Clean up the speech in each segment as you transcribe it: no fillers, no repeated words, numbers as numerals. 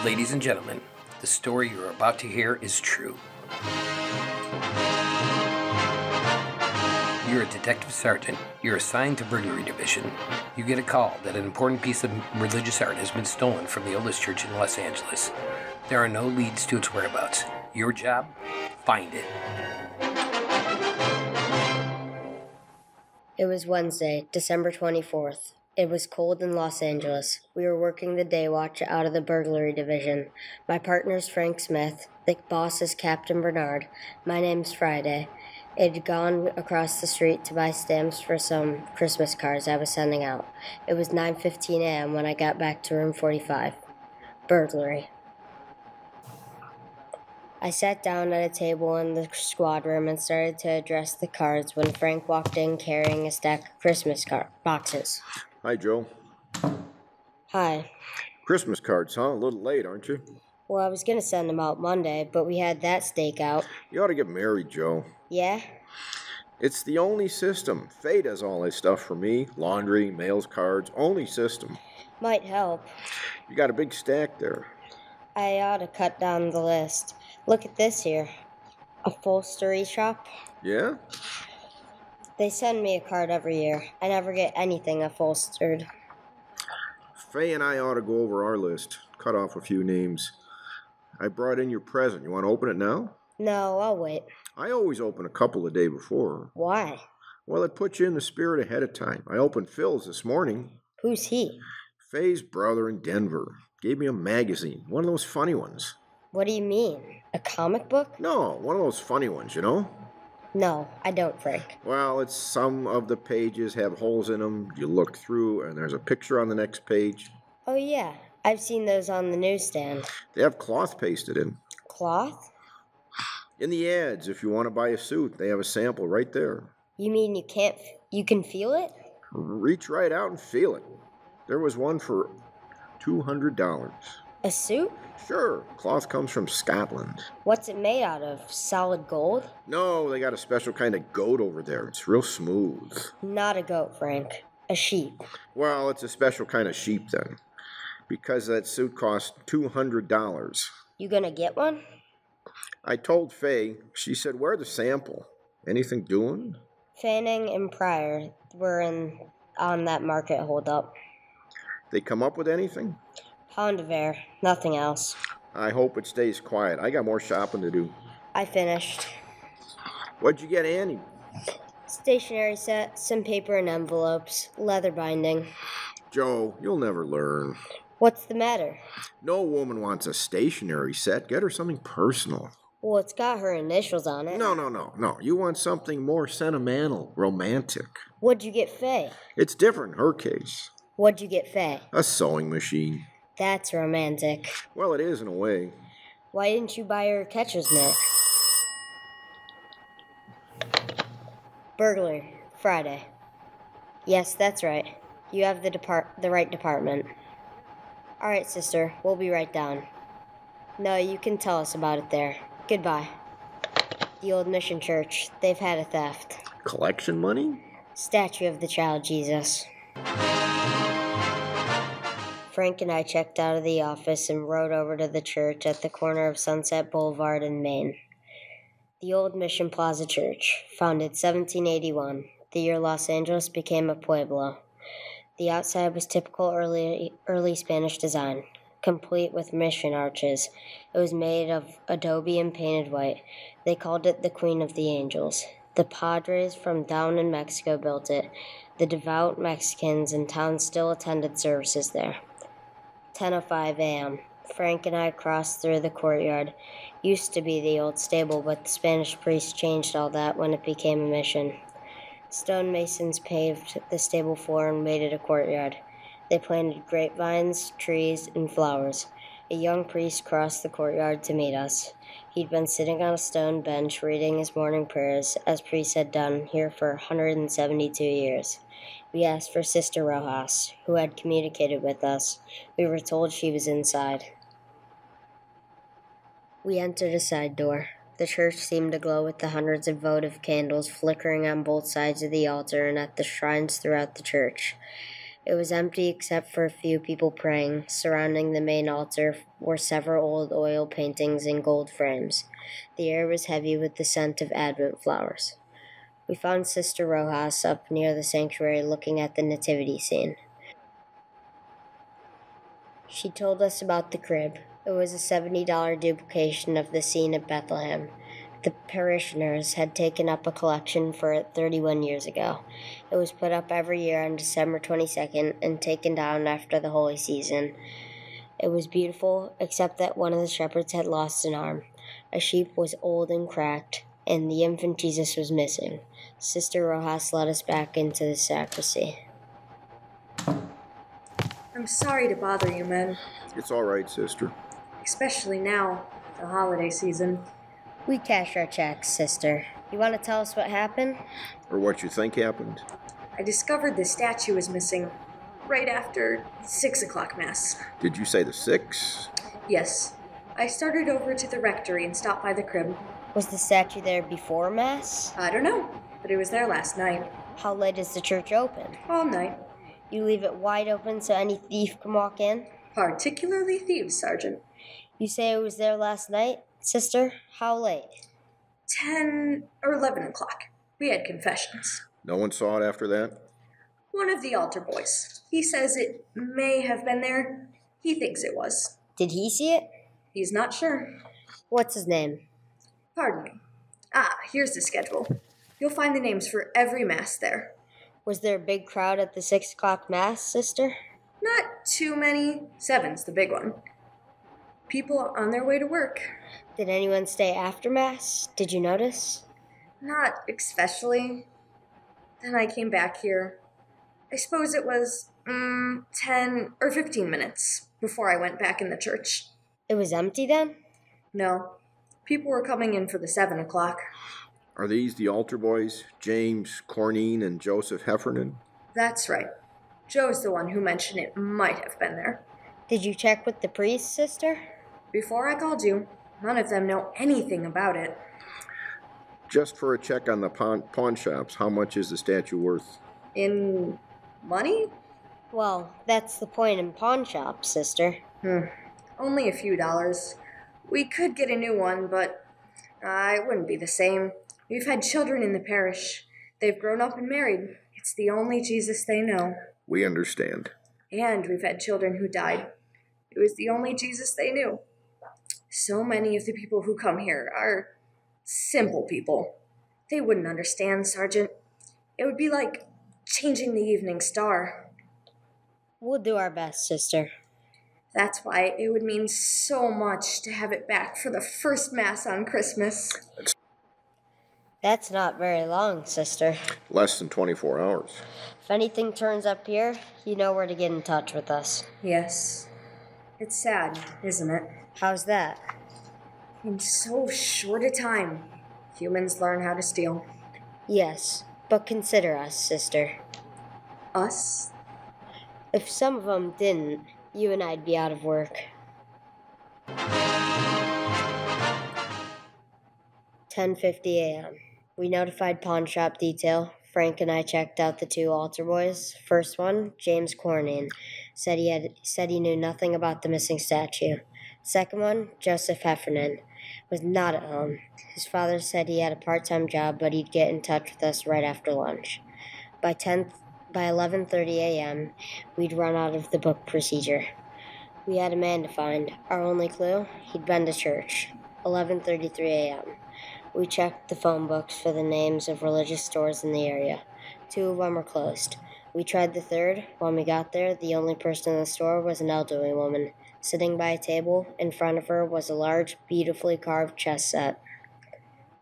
Ladies and gentlemen, the story you're about to hear is true. You're a detective sergeant. You're assigned to burglary division. You get a call that an important piece of religious art has been stolen from the oldest church in Los Angeles. There are no leads to its whereabouts. Your job? Find it. It was Wednesday, December 24th. It was cold in Los Angeles. We were working the day watch out of the burglary division. My partner's Frank Smith. The boss is Captain Bernard. My name's Friday. I'd gone across the street to buy stamps for some Christmas cards I was sending out. It was 9:15 a.m. when I got back to room 45. Burglary. I sat down at a table in the squad room and started to address the cards when Frank walked in carrying a stack of Christmas boxes. Hi, Joe. Hi. Christmas cards, huh? A little late, aren't you? Well, I was going to send them out Monday, but we had that stakeout. You ought to get married, Joe. Yeah? It's the only system. Faye does all this stuff for me. Laundry, mails, cards, only system. Might help. You got a big stack there. I ought to cut down the list. Look at this here. Upholstery shop. Yeah? They send me a card every year. I never get anything upholstered. Faye and I ought to go over our list. Cut off a few names. I brought in your present. You want to open it now? No, I'll wait. I always open a couple the day before. Why? Well, it puts you in the spirit ahead of time. I opened Phil's this morning. Who's he? Faye's brother in Denver. Gave me a magazine. One of those funny ones. What do you mean? A comic book? No, one of those funny ones, you know? No, I don't, Frank. Well, it's some of the pages have holes in them. You look through, and there's a picture on the next page. Oh, yeah. I've seen those on the newsstand. They have cloth pasted in. Cloth? In the ads, if you want to buy a suit, they have a sample right there. You mean you can feel it? Reach right out and feel it. There was one for $200. A suit? Sure, cloth comes from Scotland. What's it made out of? Solid gold? No, they got a special kind of goat over there. It's real smooth. Not a goat, Frank. A sheep. Well, it's a special kind of sheep then. Because that suit cost $200. You gonna get one? I told Faye. She said, wear the sample. Anything doing? Fanning and Pryor were on that market holdup. They come up with anything? Pound of air. Nothing else. I hope it stays quiet. I got more shopping to do. I finished. What'd you get, Annie? Stationery set, some paper and envelopes, leather binding. Joe, you'll never learn. What's the matter? No woman wants a stationery set. Get her something personal. Well, it's got her initials on it. No. You want something more sentimental, romantic. What'd you get Faye? It's different in her case. What'd you get Faye? A sewing machine. That's romantic. Well, it is in a way. Why didn't you buy her a catcher's mitt? Burglary. Friday. Yes, that's right. You have the right department. All right, sister. We'll be right down. No, you can tell us about it there. Goodbye. The old mission church. They've had a theft. Collection money? Statue of the child Jesus. Frank and I checked out of the office and rode over to the church at the corner of Sunset Boulevard and Main. The old Mission Plaza Church, founded 1781, the year Los Angeles became a pueblo. The outside was typical early Spanish design, complete with mission arches. It was made of adobe and painted white. They called it the Queen of the Angels. The Padres from down in Mexico built it. The devout Mexicans in town still attended services there. 10:05 a.m. Frank and I crossed through the courtyard. Used to be the old stable, but the Spanish priests changed all that when it became a mission. Stonemasons paved the stable floor and made it a courtyard. They planted grapevines, trees, and flowers. A young priest crossed the courtyard to meet us. He'd been sitting on a stone bench reading his morning prayers, as priests had done here for 172 years. We asked for Sister Rojas, who had communicated with us. We were told she was inside. We entered a side door. The church seemed to glow with the hundreds of votive candles flickering on both sides of the altar and at the shrines throughout the church. It was empty except for a few people praying. Surrounding the main altar were several old oil paintings in gold frames. The air was heavy with the scent of Advent flowers. We found Sister Rojas up near the sanctuary looking at the nativity scene. She told us about the crib. It was a $70 duplication of the scene at Bethlehem. The parishioners had taken up a collection for it 31 years ago. It was put up every year on December 22nd and taken down after the holy season. It was beautiful, except that one of the shepherds had lost an arm. A sheep was old and cracked, and the infant Jesus was missing. Sister Rojas led us back into the sacristy. I'm sorry to bother you, men. It's all right, sister. Especially now, the holiday season. We cashed our checks, sister. You want to tell us what happened? Or what you think happened? I discovered the statue was missing right after 6 o'clock Mass. Did you say the 6? Yes. I started over to the rectory and stopped by the crib. Was the statue there before Mass? I don't know, but it was there last night. How late is the church open? All night. You leave it wide open so any thief can walk in? Particularly thieves, Sergeant. You say it was there last night, sister? How late? 10 or 11 o'clock. We had confessions. No one saw it after that? One of the altar boys. He says it may have been there. He thinks it was. Did he see it? He's not sure. What's his name? Pardon me. Here's the schedule. You'll find the names for every Mass there. Was there a big crowd at the 6 o'clock Mass, sister? Not too many. 7's the big one. People on their way to work. Did anyone stay after Mass? Did you notice? Not especially. Then I came back here. I suppose it was 10 or 15 minutes before I went back in the church. It was empty then? No. People were coming in for the 7 o'clock. Are these the altar boys? James, Cornine, and Joseph Heffernan? That's right. Joe's the one who mentioned it might have been there. Did you check with the priest, sister? Before I called you, none of them know anything about it. Just for a check on the pawn shops, how much is the statue worth? In money? Well, that's the point in pawn shops, sister. Only a few dollars. We could get a new one, but it wouldn't be the same. We've had children in the parish. They've grown up and married. It's the only Jesus they know. We understand. And we've had children who died. It was the only Jesus they knew. So many of the people who come here are simple people. They wouldn't understand, Sergeant. It would be like changing the evening star. We'll do our best, sister. That's why it would mean so much to have it back for the first Mass on Christmas. That's not very long, sister. Less than 24 hours. If anything turns up here, you know where to get in touch with us. Yes. It's sad, isn't it? How's that? In so short a time, humans learn how to steal. Yes, but consider us, sister. Us? If some of them didn't, you and I'd be out of work. 10:50 a.m. We notified pawn shop detail. Frank and I checked out the 2 altar boys. First one, James Cornine, said he knew nothing about the missing statue. Second one, Joseph Heffernan, was not at home. His father said he had a part-time job, but he'd get in touch with us right after lunch. By 11:30 a.m., we'd run out of the book procedure. We had a man to find. Our only clue? He'd been to church. 11:33 a.m. We checked the phone books for the names of religious stores in the area. 2 of them were closed. We tried the third. When we got there, the only person in the store was an elderly woman. Sitting by a table, in front of her was a large, beautifully carved chess set.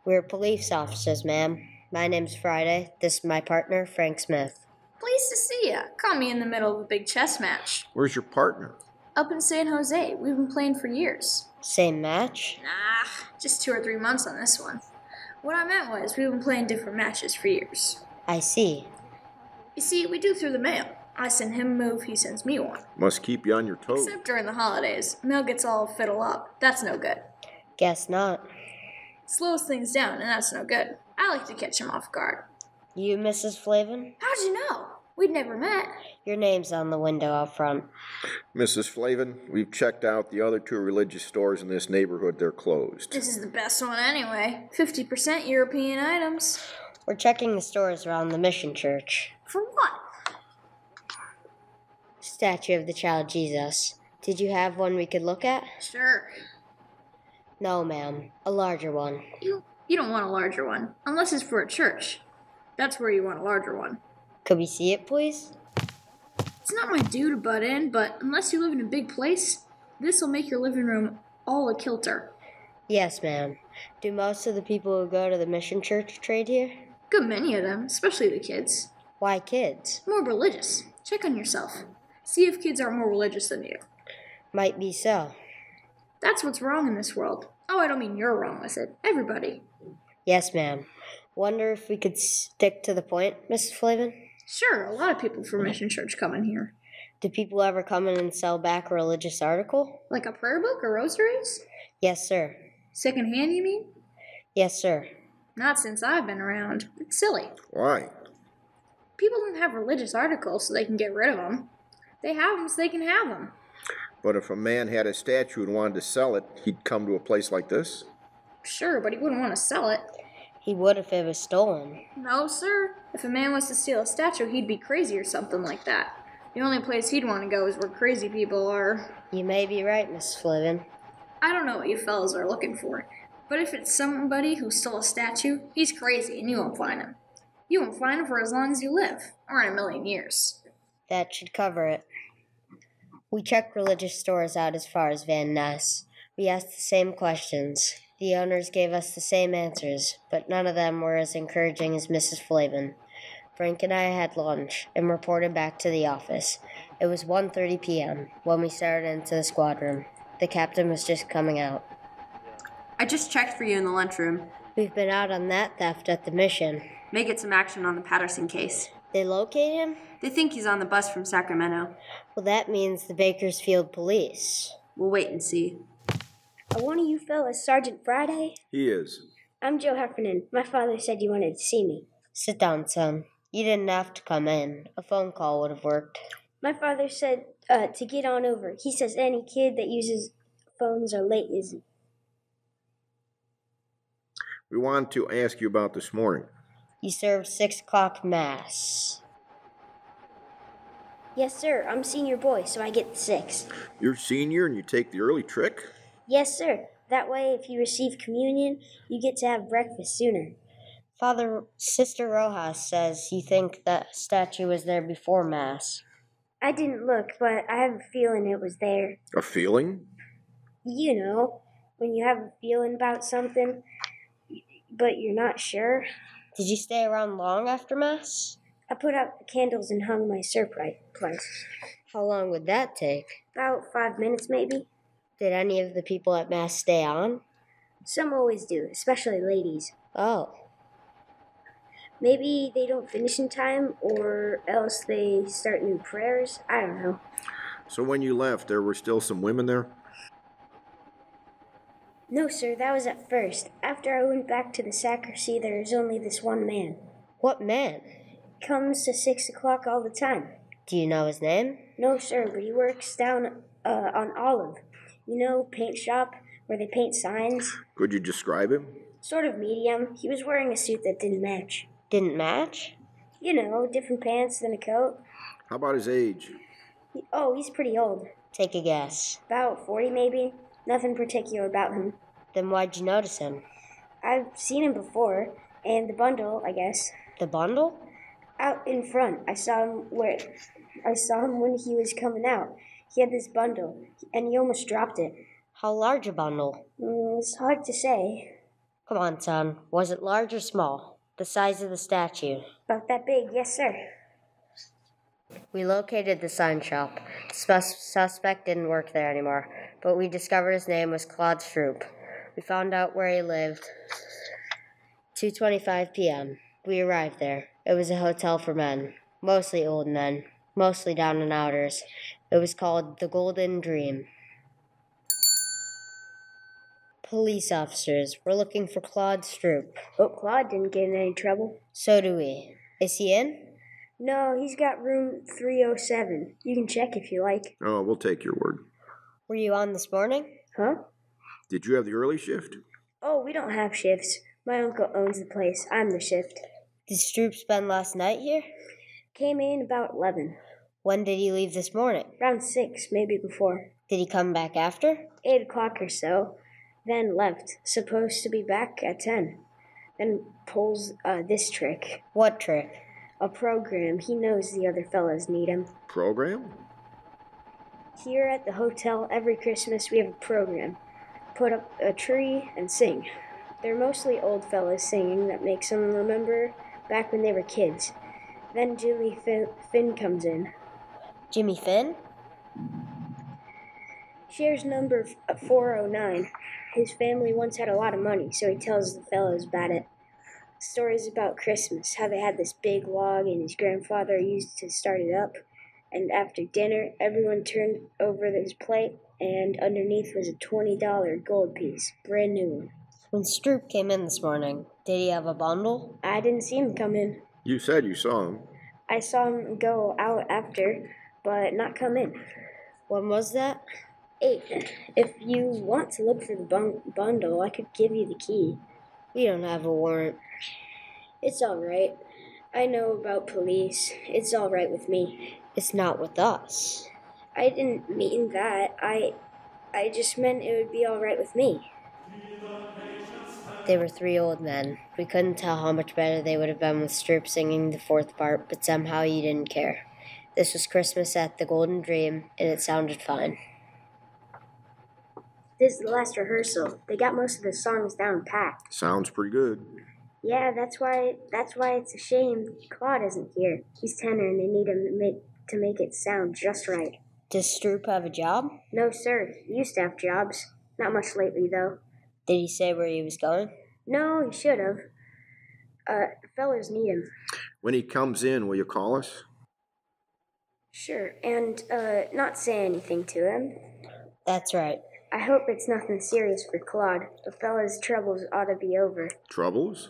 We're police officers, ma'am. My name's Friday. This is my partner, Frank Smith. Pleased to see ya. Caught me in the middle of a big chess match. Where's your partner? Up in San Jose. We've been playing for years. Same match? Nah, just 2 or 3 months on this one. What I meant was we've been playing different matches for years. I see. You see, we do through the mail. I send him a move, he sends me one. Must keep you on your toes. Except during the holidays. Mail gets all fiddled up. That's no good. Guess not. Slows things down, and that's no good. I like to catch him off guard. You, Mrs. Flavin? How'd you know? We'd never met. Your name's on the window out front. Mrs. Flavin, we've checked out the other 2 religious stores in this neighborhood. They're closed. This is the best one anyway. 50% European items. We're checking the stores around the Mission Church. For what? Statue of the Child Jesus. Did you have one we could look at? Sure. No, ma'am. A larger one. You don't want a larger one, unless it's for a church. That's where you want a larger one. Could we see it, please? It's not my due to butt in, but unless you live in a big place, this will make your living room all a kilter. Yes, ma'am. Do most of the people who go to the Mission Church trade here? Good many of them, especially the kids. Why kids? More religious. Check on yourself. See if kids are more religious than you. Might be so. That's what's wrong in this world. Oh, I don't mean you're wrong with it. Everybody. Yes, ma'am. Wonder if we could stick to the point, Mrs. Flavin? Sure, a lot of people from Mission Church come in here. Do people ever come in and sell back a religious article? Like a prayer book or rosaries? Yes, sir. Secondhand, you mean? Yes, sir. Not since I've been around. It's silly. Why? People don't have religious articles so they can get rid of them. They have them so they can have them. But if a man had a statue and wanted to sell it, he'd come to a place like this? Sure, but he wouldn't want to sell it. He would if it was stolen. No, sir. If a man was to steal a statue, he'd be crazy or something like that. The only place he'd want to go is where crazy people are. You may be right, Mrs. Flavin. I don't know what you fellas are looking for, but if it's somebody who stole a statue, he's crazy and you won't find him. You won't find him for as long as you live, or in a million years. That should cover it. We checked religious stores out as far as Van Ness. We asked the same questions. The owners gave us the same answers, but none of them were as encouraging as Mrs. Flavin. Frank and I had lunch and reported back to the office. It was 1:30 p.m. when we started into the squad room. The captain was just coming out. I just checked for you in the lunchroom. We've been out on that theft at the mission. May get some action on the Patterson case. They locate him? They think he's on the bus from Sacramento. Well, that means the Bakersfield police. We'll wait and see. Are one of you fellas Sergeant Friday? He is. I'm Joe Heffernan. My father said you wanted to see me. Sit down, son. You didn't have to come in. A phone call would have worked. My father said to get on over. He says any kid that uses phones are late is... We wanted to ask you about this morning. You served 6 o'clock mass. Yes, sir. I'm senior boy, so I get the 6. You're senior and you take the early trick? Yes, sir. That way, if you receive communion, you get to have breakfast sooner. Sister Rojas says you think that statue was there before mass. I didn't look, but I have a feeling it was there. A feeling? You know, when you have a feeling about something, but you're not sure. Did you stay around long after mass? I put out the candles and hung my surprise. How long would that take? About 5 minutes, maybe. Did any of the people at mass stay on? Some always do, especially ladies. Oh. Maybe they don't finish in time, or else they start new prayers. I don't know. So when you left, there were still some women there? No, sir, that was at first. After I went back to the sacristy, there was only this one man. What man? Comes to 6 o'clock all the time. Do you know his name? No, sir, but he works down on Olive. You know, paint shop, where they paint signs. Could you describe him? Sort of medium. He was wearing a suit that didn't match. Didn't match? You know, different pants than a coat. How about his age? He's pretty old. Take a guess. About 40, maybe. Nothing particular about him. Then why'd you notice him? I've seen him before, and the bundle, I guess. The bundle? Out in front. I saw him when he was coming out. He had this bundle, and he almost dropped it. How large a bundle? It's hard to say. Come on, son. Was it large or small? The size of the statue? About that big, yes, sir. We located the sign shop. The suspect didn't work there anymore, but we discovered his name was Claude Stroop. We found out where he lived. 2:25 p.m. We arrived there. It was a hotel for men, mostly old men, mostly down and outers. It was called the Golden Dream. Police officers. We're looking for Claude Stroop. But Claude didn't get in any trouble. So do we. Is he in? No, he's got room 307. You can check if you like. Oh, we'll take your word. Were you on this morning? Huh? Did you have the early shift? Oh, we don't have shifts. My uncle owns the place. I'm the shift. Did Stroop spend last night here? Came in about 11. When did he leave this morning? Around 6, maybe before. Did he come back after? 8 o'clock or so. Then left. Supposed to be back at 10. Then pulls this trick. What trick? A program. He knows the other fellas need him. Program? Here at the hotel, every Christmas we have a program. Put up a tree and sing. They're mostly old fellas singing that makes them remember back when they were kids. Then Jimmy Finn comes in. Jimmy Finn? Shares number 409. His family once had a lot of money, so he tells the fellows about it. Stories about Christmas, how they had this big log and his grandfather used to start it up. And after dinner, everyone turned over his plate, and underneath was a $20 gold piece, brand new one. When Stroop came in this morning, did he have a bundle? I didn't see him come in. You said you saw him. I saw him go out after, but not come in. When was that? 8. If you want to look for the bundle, I could give you the key. We don't have a warrant. It's all right. I know about police. It's all right with me. It's not with us. I didn't mean that. I just meant it would be all right with me. They were 3 old men. We couldn't tell how much better they would have been with Stroop singing the 4th part, but somehow you didn't care. This was Christmas at the Golden Dream, and it sounded fine. This is the last rehearsal. They got most of the songs down pat. Sounds pretty good. Yeah, that's why it's a shame Claude isn't here. He's tenor and they need him to make it sound just right. Does Stroop have a job? No, sir. He used to have jobs. Not much lately, though. Did he say where he was going? No, he should have. The fellas need him. When he comes in, will you call us? Sure, and not say anything to him. That's right. I hope it's nothing serious for Claude. The fella's troubles ought to be over. Troubles?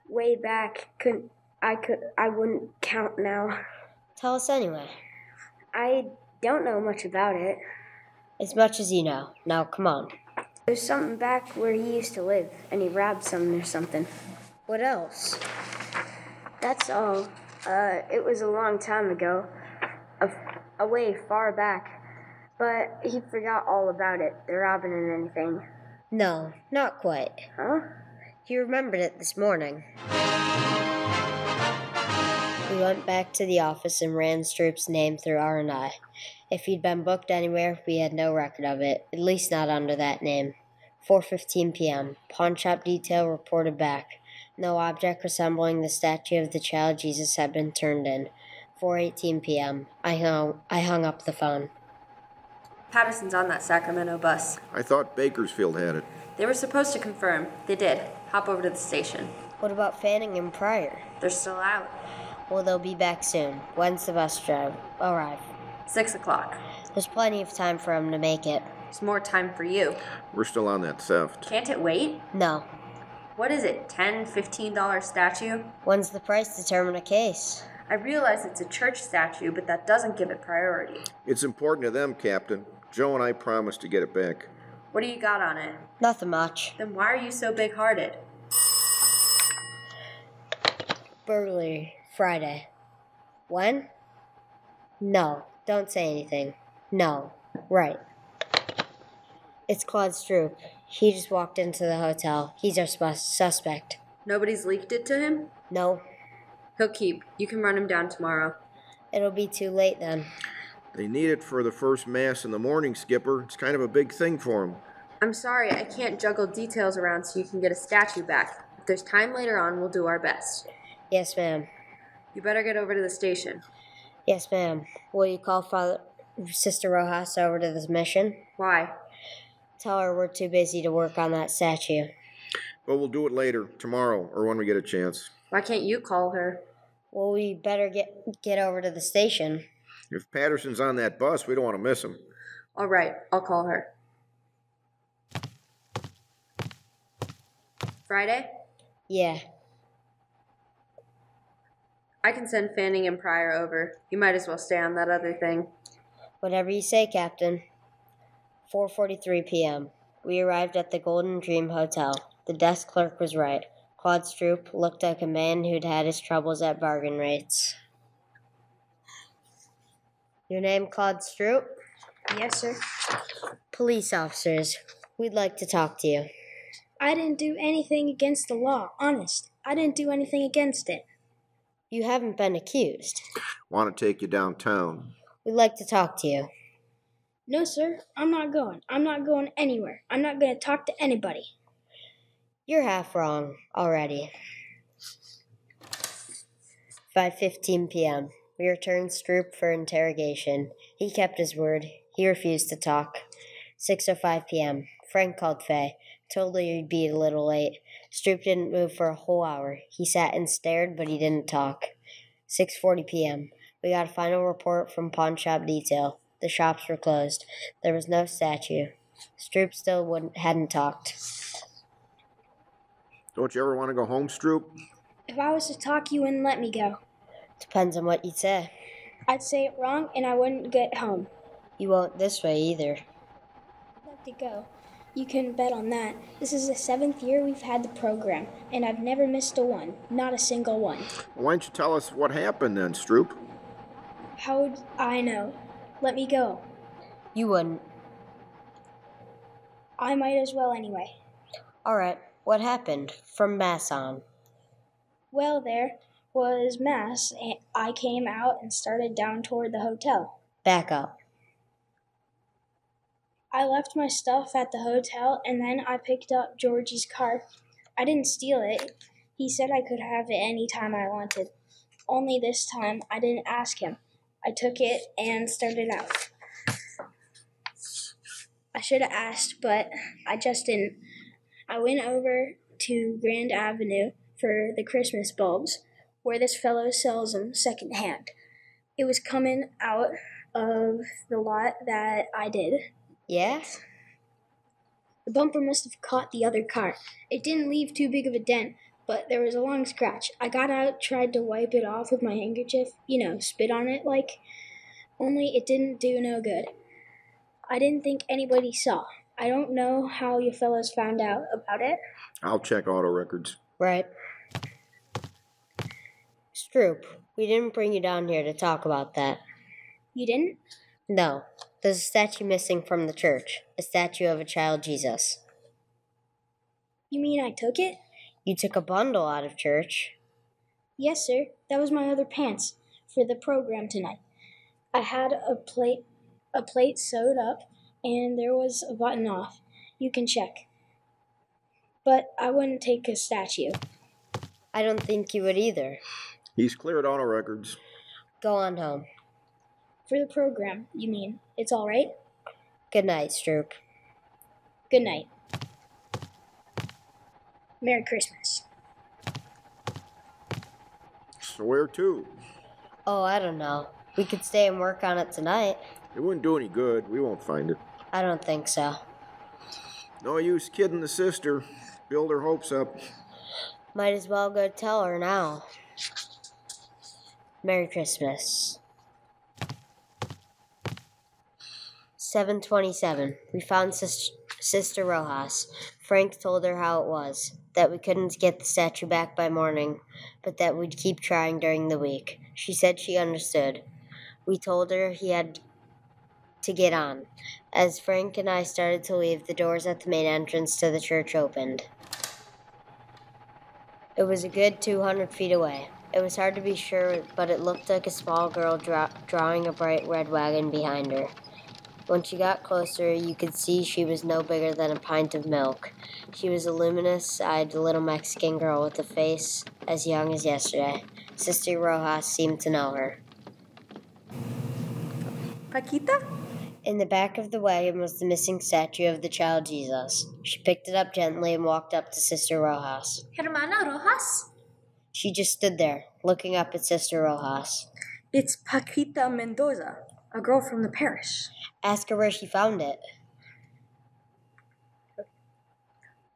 Way back, I wouldn't count now. Tell us anyway. I don't know much about it. As much as you know. Now, come on. There's something back where he used to live, and he robbed something or something. What else? That's all. It was a long time ago. Away far back. But he forgot all about it, the robbing and anything. No, not quite. Huh? He remembered it this morning. We went back to the office and ran Stroop's name through R&I. If he'd been booked anywhere, we had no record of it, at least not under that name. 4:15 p.m. Pawn shop detail reported back. No object resembling the statue of the child Jesus had been turned in. 4:18 p.m. I hung up the phone. Patterson's on that Sacramento bus. I thought Bakersfield had it. They were supposed to confirm. They did. Hop over to the station. What about Fanning and Pryor? They're still out. Well, they'll be back soon. When's the bus arrive? 6 o'clock. There's plenty of time for him to make it. There's more time for you. We're still on that theft. Can't it wait? No. What is it, $10, $15 statue? When's the price determine a case? I realize it's a church statue, but that doesn't give it priority. It's important to them, Captain. Joe and I promised to get it back. What do you got on it? Nothing much. Then why are you so big-hearted? Burglary, Friday. When? No, don't say anything. No, right. It's Claude Stroop. He just walked into the hotel. He's our suspect. Nobody's leaked it to him? No. He'll keep. You can run him down tomorrow. It'll be too late then. They need it for the first mass in the morning, Skipper. It's kind of a big thing for them. I'm sorry, I can't juggle details around so you can get a statue back. If there's time later on, we'll do our best. Yes, ma'am. You better get over to the station. Yes, ma'am. Will you call Sister Rojas over to this mission? Why? Tell her we're too busy to work on that statue. But we'll do it later, tomorrow, or when we get a chance. Why can't you call her? Well, we better get over to the station. If Patterson's on that bus, we don't want to miss him. All right, I'll call her. Friday? Yeah. I can send Fanning and Pryor over. You might as well stay on that other thing. Whatever you say, Captain. 4:43 p.m. We arrived at the Golden Dream Hotel. The desk clerk was right. Claude Stroop looked like a man who'd had his troubles at bargain rates. Your name, Claude Stroop? Yes, sir. Police officers, we'd like to talk to you. I didn't do anything against the law, honest. I didn't do anything against it. You haven't been accused. Want to take you downtown. We'd like to talk to you. No, sir, I'm not going. I'm not going anywhere. I'm not going to talk to anybody. You're half wrong already. 5:15 p.m. We returned Stroop for interrogation. He kept his word. He refused to talk. 6:05 p.m. Frank called Faye. Told her he'd be a little late. Stroop didn't move for a whole hour. He sat and stared, but he didn't talk. 6:40 p.m. We got a final report from pawn shop detail. The shops were closed. There was no statue. Stroop still hadn't talked. Don't you ever want to go home, Stroop? If I was to talk, you wouldn't let me go. Depends on what you'd say. I'd say it wrong and I wouldn't get home. You won't this way either. I'd like to go. You can bet on that. This is the 7th year we've had the program, and I've never missed a one. Not a single one. Why don't you tell us what happened then, Stroop? How would I know? Let me go. You wouldn't. I might as well anyway. All right. What happened? From Mass on. Well, there was Mass, and I came out and started down toward the hotel. Back up. I left my stuff at the hotel, and then I picked up Georgie's car. I didn't steal it. He said I could have it any time I wanted. Only this time, I didn't ask him. I took it and started out. I should have asked, but I just didn't. I went over to Grand Avenue for the Christmas bulbs, where this fellow sells them secondhand. It was coming out of the lot that I did. Yeah? The bumper must have caught the other car. It didn't leave too big of a dent, but there was a long scratch. I got out, tried to wipe it off with my handkerchief, spit on it like, only it didn't do no good. I didn't think anybody saw. I don't know how you fellows found out about it. I'll check auto records. Right. Stroop, we didn't bring you down here to talk about that. You didn't? No. There's a statue missing from the church. A statue of a child Jesus. You mean I took it? You took a bundle out of church. Yes, sir. That was my other pants for the program tonight. I had a plate sewed up, and there was a button off. You can check. But I wouldn't take a statue. I don't think you would either. He's cleared auto records. Go on home. For the program, you mean? It's all right? Good night, Stroop. Good night. Merry Christmas. So where to? Oh, I don't know. We could stay and work on it tonight. It wouldn't do any good. We won't find it. I don't think so. No use kidding the sister. Build her hopes up. Might as well go tell her now. Merry Christmas. 7:27. We found Sister Rojas. Frank told her how it was, that we couldn't get the statue back by morning, but that we'd keep trying during the week. She said she understood. We told her he had to get on. As Frank and I started to leave, the doors at the main entrance to the church opened. It was a good 200 feet away. It was hard to be sure, but it looked like a small girl drawing a bright red wagon behind her. When she got closer, you could see she was no bigger than a pint of milk. She was a luminous-eyed little Mexican girl with a face as young as yesterday. Sister Rojas seemed to know her. Paquita? In the back of the wagon was the missing statue of the child Jesus. She picked it up gently and walked up to Sister Rojas. Hermana Rojas? She just stood there, looking up at Sister Rojas. It's Paquita Mendoza, a girl from the parish. Ask her where she found it.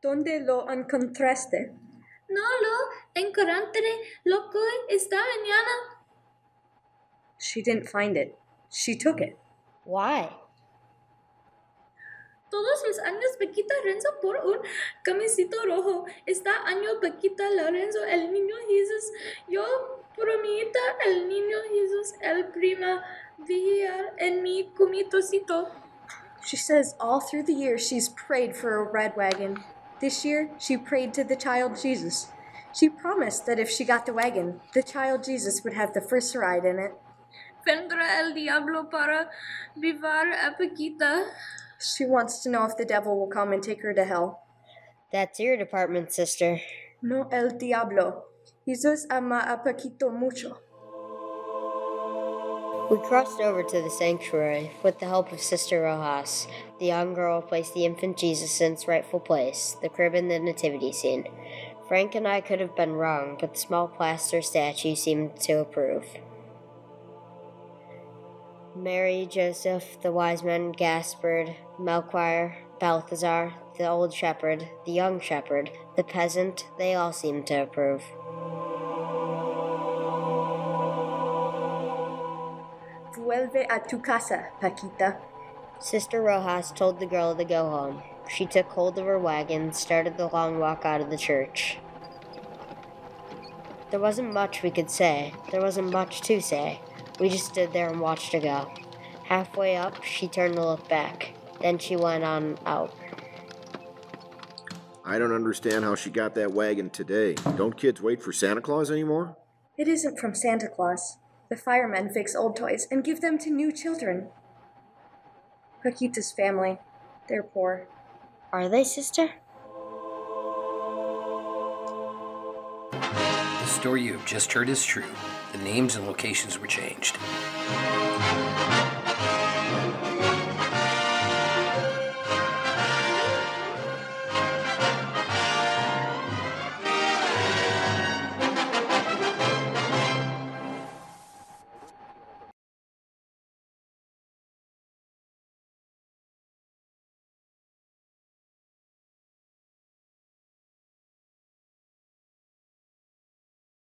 ¿Dónde lo encontraste? No lo encontré. Lo que esta mañana. She didn't find it. She took it. Why? Todos los años Paquita Renzo por un camisito rojo. Este año Paquita Lorenzo, el niño Jesús. Yo prometa el niño Jesús, el prima vigiar en mi comitocito. She says all through the year she's prayed for a red wagon. This year, she prayed to the child Jesus. She promised that if she got the wagon, the child Jesus would have the first ride in it. Vendrá el diablo para vivar a Paquita. She wants to know if the devil will come and take her to hell. That's your department, sister. No el diablo. Jesus ama a Paquito mucho. We crossed over to the sanctuary with the help of Sister Rojas. The young girl placed the infant Jesus in its rightful place, the crib in the nativity scene. Frank and I could have been wrong, but the small plaster statue seemed to approve. Mary, Joseph, the wise men, Gaspard, Melchior, Balthazar, the old shepherd, the young shepherd, the peasant, they all seemed to approve. Vuelve a tu casa, Paquita. Sister Rojas told the girl to go home. She took hold of her wagon and started the long walk out of the church. There wasn't much we could say. There wasn't much to say. We just stood there and watched her go. Halfway up, she turned to look back. Then she went on out. I don't understand how she got that wagon today. Don't kids wait for Santa Claus anymore? It isn't from Santa Claus. The firemen fix old toys and give them to new children. Paquita's family, they're poor. Are they, sister? The story you have just heard is true. The names and locations were changed.